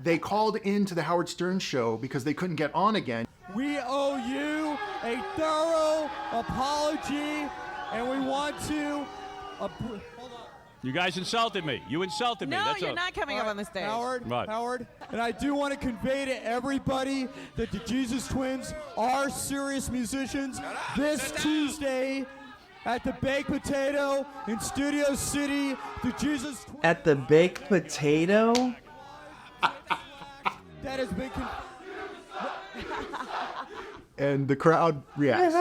they called into the Howard Stern show because they couldn't get on again. We owe you a thorough apology, and we want to... Hold on. You guys insulted me. You insulted me. No, That's you're all. not coming up on the stage. Howard, and I do want to convey to everybody that the Jesus Twins are serious musicians. This Tuesday at the Baked Potato in Studio City, the Jesus Twins... At the Baked Potato? That has been... And the crowd reacts.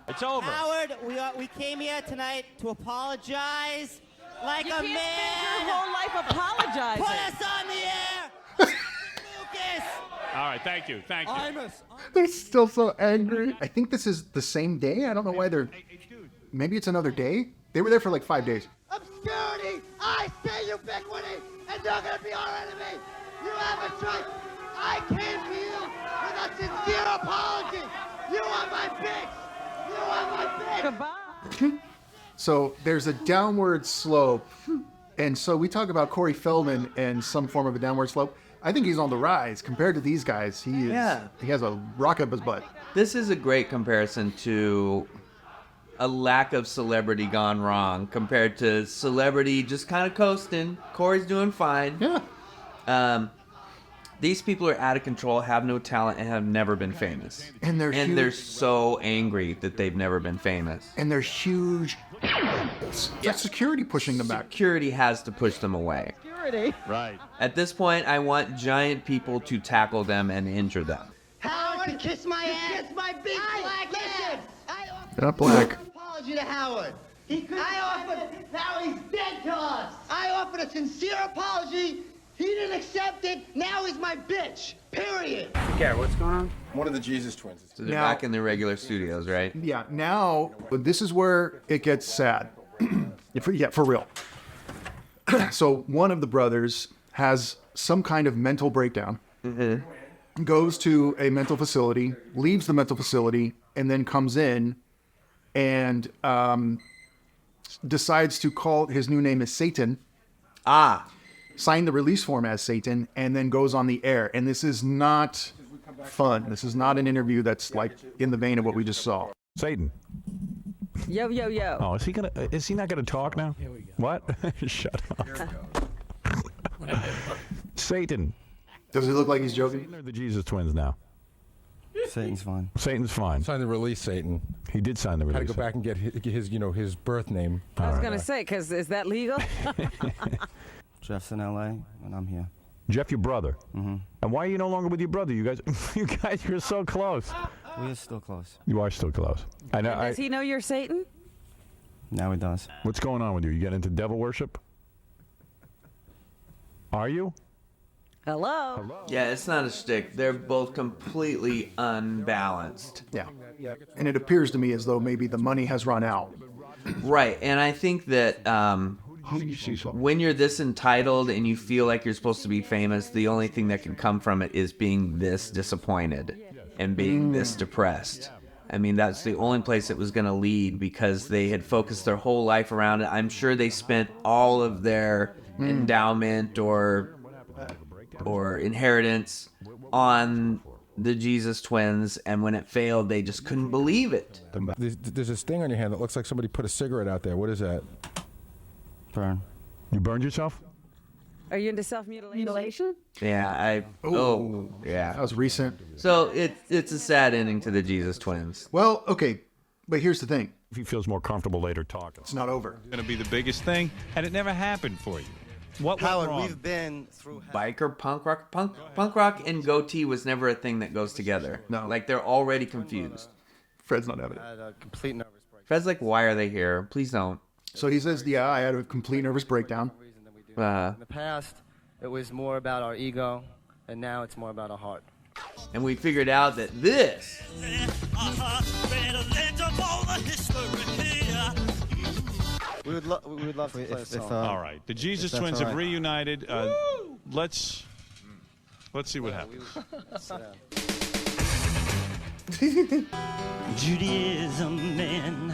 It's over. Howard, we came here tonight to apologize like You a can't man. spend your whole life apologizing. Put us on the air. Lucas. All right, thank you. Thank you. They're still so angry. I think this is the same day. I don't know why they're... Maybe it's another day? They were there for like 5 days. Obscurity. I say ubiquity, and you're going to be our enemy. You have a choice. I came to you with a sincere apology. You are my bitch. You are my bitch. Goodbye. So there's a downward slope. And so we talk about Corey Feldman and some form of a downward slope. I think he's on the rise. Compared to these guys, he has a rock up his butt. This is a great comparison to a lack of celebrity gone wrong compared to celebrity just kind of coasting. Corey's doing fine. Yeah. These people are out of control, have no talent, and have never been famous. And they're so angry that they've never been famous. And they're huge. That's security pushing them back. Security has to push them away. Security. Right. At this point, I want giant people to tackle them and injure them. Howard, kiss my ass. Kiss my big black ass. They're not black. Apology to Howard. Now he's dead to us. I offered a sincere apology. He didn't accept it. Now he's my bitch. Period. Gary, what's going on? One of the Jesus Twins. So they're Now- back in their regular studios, right? Yeah, now this is where it gets sad. For real. So one of the brothers has some kind of mental breakdown, goes to a mental facility, leaves the mental facility, and then comes in and decides to call his new name is Satan. Sign the release form as Satan, and then goes on the air. And this is not fun. This is not an interview that's like in the vein of what we just saw. Satan. Yo, yo, yo. Oh, is he not gonna talk now? Here we go. What? Shut up. Satan. Does it look like he's joking? Satan or the Jesus Twins now? Satan's fine. Satan's fine. Sign the release, Satan. He did sign the release. Had to go back and get his birth name. I was going to say, because is that legal? Jeff's in L.A. and I'm here. Jeff, your brother. Mm-hmm. And why are you no longer with your brother? You guys, you're so close. We are still close. You are still close. I know. Does he know you're Satan? Now he does. What's going on with you? You get into devil worship? Are you? Hello? Yeah, it's not a shtick. They're both completely unbalanced. Yeah. And it appears to me as though maybe the money has run out. Right, and I think that when you're this entitled and you feel like you're supposed to be famous, the only thing that can come from it is being this disappointed and being this depressed. I mean, that's the only place it was going to lead because they had focused their whole life around it. I'm sure they spent all of their endowment or inheritance on the Jesus Twins, and when it failed, they just couldn't believe it. There's this thing on your hand that looks like somebody put a cigarette out there. What is that? Burn. You burned yourself? Are you into self-mutilation? Yeah, yeah. That was recent. So it's a sad ending to the Jesus Twins. Well, okay, but here's the thing. If he feels more comfortable later talking. It's not over. It's going to be the biggest thing, and it never happened for you. What went Howard, wrong? we've been through... Biker punk rock, punk rock and goatee was never a thing that goes together. No. Like they're already confused. Fred's not having it. I had a complete nervous breakdown. Fred's like, why are they here? Please don't. So he says, yeah, I had a complete nervous breakdown. In the past, it was more about our ego, and now it's more about our heart. And we figured out that this We would love to play a song. All right, the Jesus Twins have reunited. Let's see what happens. Judaism man,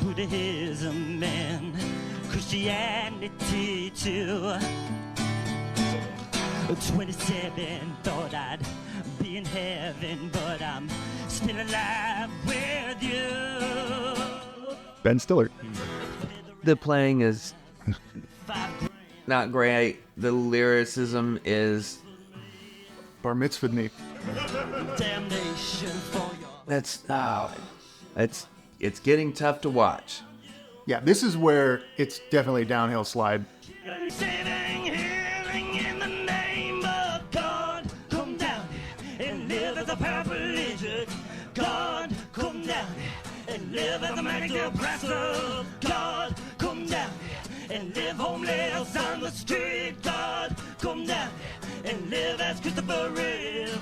Buddhism man, Christianity too. 27, thought I'd be in heaven, but I'm still alive with you. Ben Stiller. The playing is not great. The lyricism is Bar mitzvah me. Damnation for your it's getting tough to watch. Yeah, this is where it's definitely a downhill slide. sitting hearing in the name of God. Come down and live as a paraplegic. God, come down and live as a manic depressive. God, come down and live homeless on the street. God, come down and live as Christopher Reeve.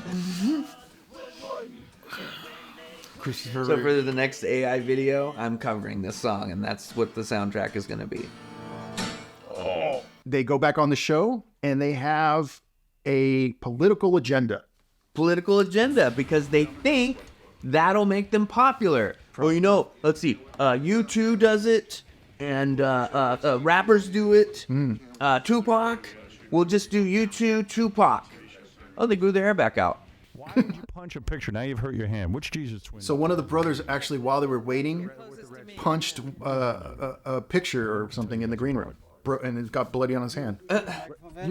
Christopher So Reeve. for the next AI video, I'm covering this song, and that's what the soundtrack is going to be. They go back on the show and they have a political agenda. Political agenda, because they think that'll make them popular. Well, you know, let's see. U2 does it, and rappers do it. Tupac. We'll just do U2, Tupac. Oh, they grew their hair back out. Why did you punch a picture? Now you've hurt your hand. Which Jesus twin? So one of the brothers actually, while they were waiting, punched a picture or something in the green room. And it got bloody on his hand.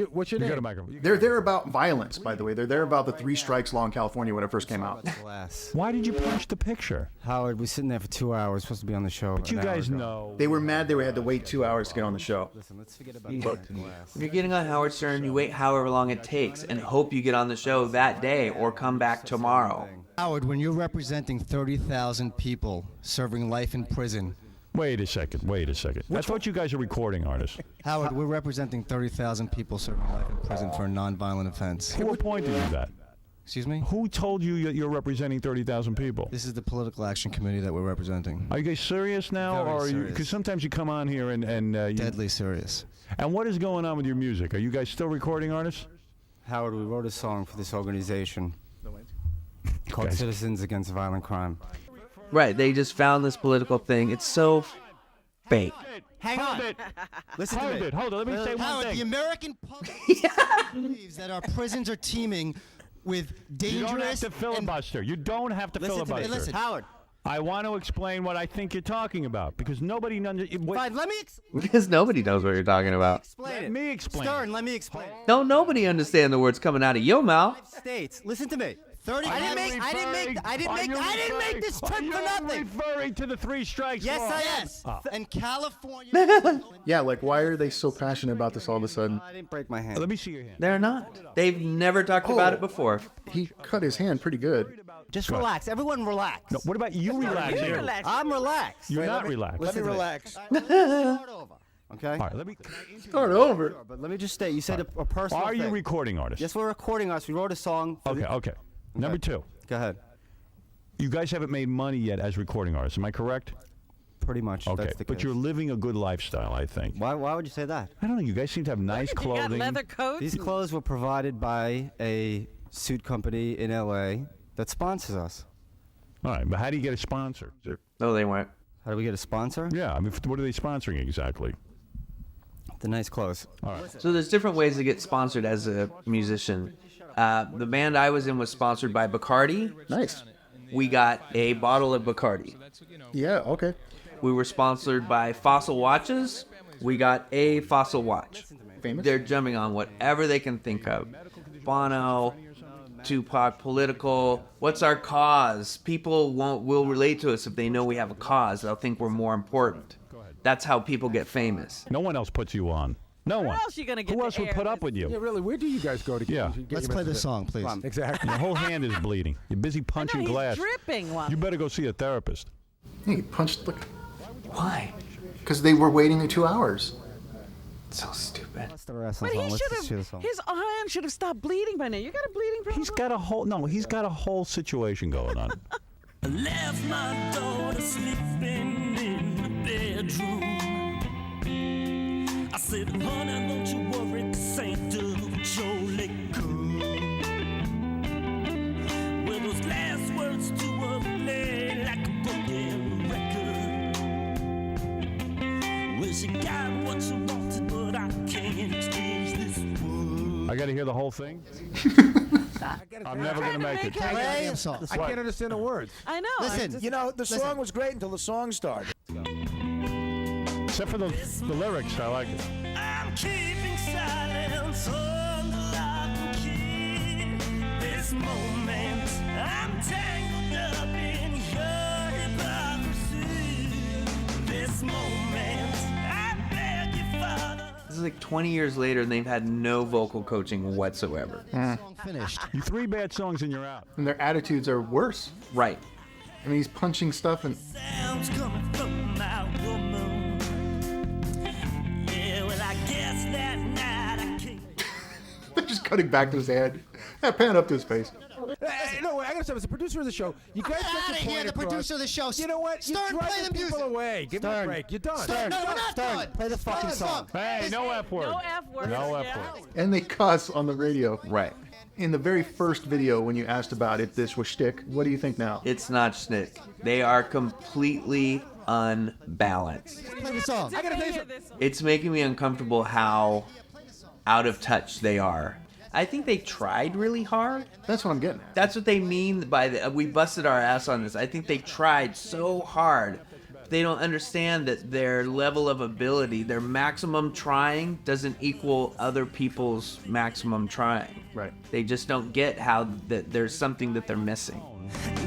What's your You name? got a microphone. They're there about violence, by the way. They're there about the 3 strikes law in California when it first came out. Why did you punch the picture? Howard, we're sitting there for 2 hours, supposed to be on the show. But you guys know. They were mad they had to wait 2 hours to get on the show. Listen, let's forget about the glass. If you're getting on Howard Stern, you wait however long it takes and hope you get on the show that day or come back tomorrow. Howard, when you're representing 30,000 people serving life in prison, Wait a second. I thought you guys are recording artists. Howard, we're representing 30,000 people serving life in prison for a non-violent offense. Who appointed you that? Excuse me? Who told you that you're representing 30,000 people? This is the political action committee that we're representing. Are you guys serious now? Very or are you? serious. Because sometimes you come on here and you, Deadly serious. And what is going on with your music? Are you guys still recording artists? Howard, we wrote a song for this organization called Guys. Citizens Against Violent Crime. Right, they just found this political thing. It's so fake. Hang on. Listen to me. Hold on. Let me say one Howard, the thing. American public believes that our prisons are teeming with You don't have dangerous to filibuster. You don't have to Listen to filibuster. me. Listen, Howard. I want to explain what I think you're talking about because nobody knows. Fine, let me Because nobody knows what you're talking about. explain Let it. me explain. Stern, let me explain. No, nobody understands the words coming out of your mouth. States, listen to me. 30. Are I you didn't make this trip for nothing. Are you referring to the 3 strikes Yes, law? I am. And California. Yeah, like why are they so passionate about this all of a sudden? I didn't break my hand. Let me see your hand. They're not. They've never talked about it before. He cut his hand pretty good. Just relax. Everyone relax. No, what about you relax here? I'm relaxed. You're not relaxed. Let me relax. Start over. Okay? All right, let me. Start over. But let me just state, you said a personal Are you thing. recording artists? Yes, we're recording us. We wrote a song. For Okay. Number 2. Go ahead. You guys haven't made money yet as recording artists. Am I correct? Pretty much. Okay, That's the but case. you're living a good lifestyle, I think. Why would you say that? I don't know. You guys seem to have nice You got clothing. leather coats. These clothes were provided by a suit company in LA that sponsors us. All right, but how do you get a sponsor? No, they weren't. How do we get a sponsor? Yeah, I mean, what are they sponsoring exactly? The nice clothes. All right. So there's different ways to get sponsored as a musician. The band I was in was sponsored by Bacardi. Nice. We got a bottle of Bacardi. Yeah, okay. We were sponsored by Fossil Watches. We got a Fossil Watch. Famous? They're jumping on whatever they can think of. Bono, Tupac, political. What's our cause? People will relate to us if they know we have a cause. They'll think we're more important. That's how people get famous. No one else puts you on. No one. else you gonna get Who to else would air put up this? with you? Yeah, really. Where do you guys go to get? Yeah. get Let's your play this message? song, please. Exactly. Your whole hand is bleeding. You're busy punching he's glass. dripping. One. You better go see a therapist. He punched. Look, Why? because they were waiting 2 hours. So stupid. That's the wrestling But song. he Let's should just hear the have. song. His hand should have stopped bleeding by now. You got a bleeding problem? He's got a whole situation going on. I left my daughter sleeping in the bedroom. I said, honey, don't you worry, 'cause ain't do surely cool. Well, those last words to her play like a broken record. Well, she got what she wanted, but I can't exchange this world. I got to hear the whole thing? I'm never going to make it. Play. I can't understand the words. I know. Listen, You know, the song was great until the song started. Except for the lyrics, I like it. I'm keeping silence on the lock and key. This moment, I'm tangled up in your hypocrisy. This moment, I beg you, Father. This is like 20 years later, and they've had no vocal coaching whatsoever. Finished. You 3 bad songs and you're out. And their attitudes are worse. Right. I mean, he's punching stuff and Sounds coming from my woman. Yeah, well, I guess that night I can't. they're just cutting back to his head. Yeah, pan up to his face. No, I gotta say, as a producer of the show, you guys Get get out the of here, point the across. producer of the show. You know what? Stern, You're play driving the people music. away. Give me a Stern. break. You're done. Stern, no, we're not done. Play the fucking song. Hey, no F word. No F word. No yeah. F word. And they cuss on the radio. Right. In the very first video, when you asked about if this was shtick, what do you think now? It's not shtick. They are completely unbalanced. Play the song. I gotta tell you Hear something. this one. It's making me uncomfortable how out of touch they are. I think they tried really hard. That's what I'm getting at. That's what they mean by the we busted our ass on this. I think they tried so hard. They don't understand that their level of ability, their maximum trying doesn't equal other people's maximum trying. Right. They just don't get how that there's something that they're missing.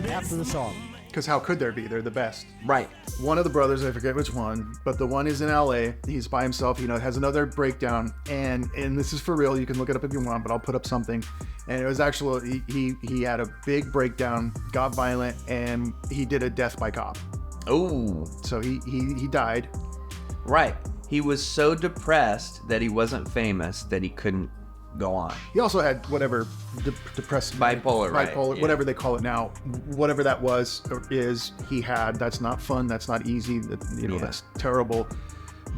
After the song. Because how could there be? They're the best. Right. One of the brothers, I forget which one, but the one is in LA. He's by himself, has another breakdown. And this is for real. You can look it up if you want, but I'll put up something. And it was actually, he had a big breakdown, got violent, and he did a death by cop. Oh. So he died. Right. He was so depressed that he wasn't famous that he couldn't go on. He also had whatever depressed Bipolar, right, yeah. whatever they call it now, whatever that was or is he had. That's not fun. That's not easy. That's terrible.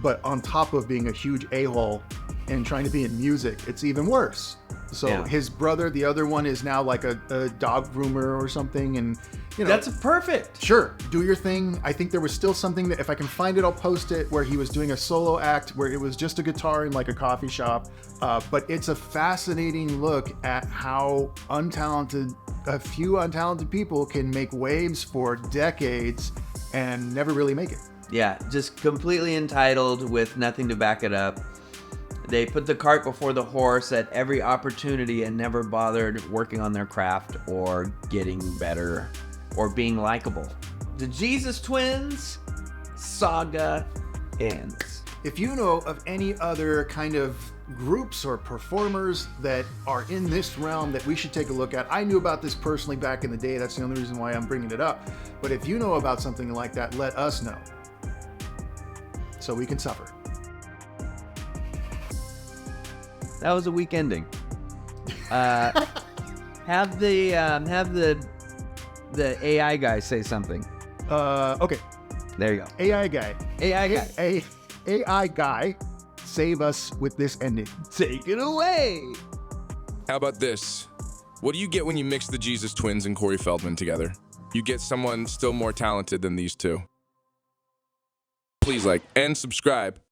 But on top of being a huge a-hole and trying to be in music, it's even worse. So his brother, the other one, is now like a dog groomer or something, and that's perfect. Sure, do your thing. I think there was still something that if I can find it, I'll post it, where he was doing a solo act where it was just a guitar in like a coffee shop. But it's a fascinating look at how a few untalented people can make waves for decades and never really make it. Yeah, just completely entitled with nothing to back it up. They put the cart before the horse at every opportunity and never bothered working on their craft or getting better or being likable. The Jesus Twins Saga ends. If you know of any other kind of groups or performers that are in this realm that we should take a look at, I knew about this personally back in the day. That's the only reason why I'm bringing it up. But if you know about something like that, let us know so we can suffer. That was a weak ending. Have the AI guy say something. Okay. There you go. AI guy. AI guy. AI guy, save us with this ending. Take it away. How about this? What do you get when you mix the Jesus Twins and Corey Feldman together? You get someone still more talented than these two. Please like and subscribe.